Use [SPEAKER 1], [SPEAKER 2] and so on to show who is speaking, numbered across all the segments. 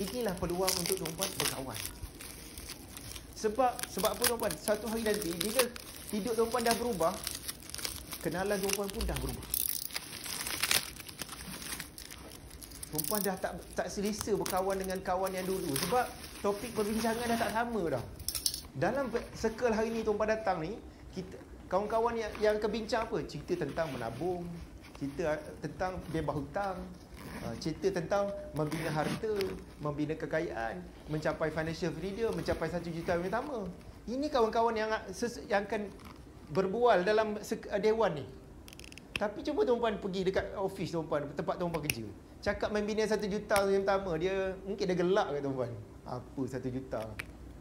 [SPEAKER 1] inilah peluang untuk tuan-puan berkawan. Sebab apa tuan-puan? Satu hari nanti, bila hidup tuan-puan dah berubah, kenalan tuan-puan pun dah berubah. Tuan-puan dah tak selesa berkawan dengan kawan yang dulu. Sebab topik perbincangan dah tak sama dah. Dalam circle hari ni tuan-puan datang ni, kawan-kawan yang kebincang apa? Cerita tentang menabung, cerita tentang bebas hutang, cerita tentang membina harta, membina kekayaan, mencapai financial freedom, mencapai 1 juta yang pertama. Ini kawan-kawan yang akan berbual dalam dewan ni. Tapi cuba tuan-puan pergi dekat office tuan-puan, tempat tuan-puan kerja. Cakap membina 1 juta yang pertama, dia mungkin dia gelak kat tuan-puan. Apa 1 juta?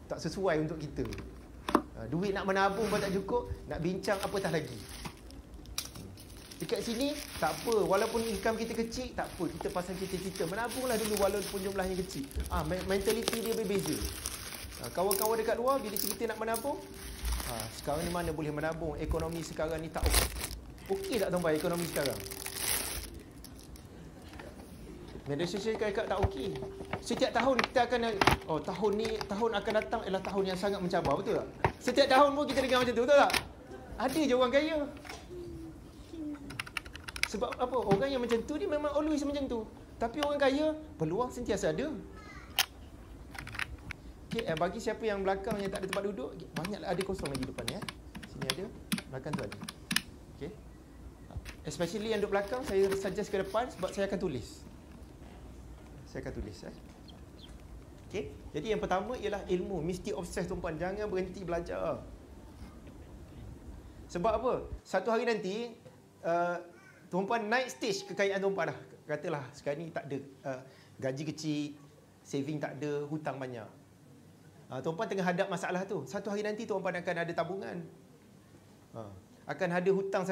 [SPEAKER 1] Tak sesuai untuk kita. Duit nak menabung pun tak cukup, nak bincang apatah lagi. Dekat sini, tak apa. Walaupun income kita kecil, tak apa. Kita pasang cita-cita. Menabunglah dulu walaupun jumlahnya kecil. Mentaliti dia berbeza. Kawan-kawan dekat luar, bila cerita nak menabung, sekarang ni mana boleh menabung? Ekonomi sekarang ni tak okey. Okey tak tuan-tuan ekonomi sekarang? Media sosial cakap tak okey. Setiap tahun kita akan, tahun akan datang ialah tahun yang sangat mencabar, betul tak? Setiap tahun pun kita dengar macam tu, betul tak? Ada je orang kaya. Sebab apa? Orang yang macam tu, dia memang always macam tu. Tapi orang kaya, peluang sentiasa ada. Okay, bagi siapa yang belakang yang tak ada tempat duduk, banyaklah ada kosong lagi depan ya. Sini ada, belakang tu ada. Okay. Especially yang duduk belakang, saya suggest ke depan sebab saya akan tulis. Okay. Jadi yang pertama ialah ilmu. Mesti obses tuan-puan. Jangan berhenti belajar. Sebab apa? Satu hari nanti, tuan-puan naik stage kekayaan tuan-puan dah. Katalah sekarang ni tak ada gaji kecil, saving tak ada, hutang banyak. Tuan-puan tengah hadap masalah tu. Satu hari nanti tuan-puan akan ada tabungan. Akan ada hutang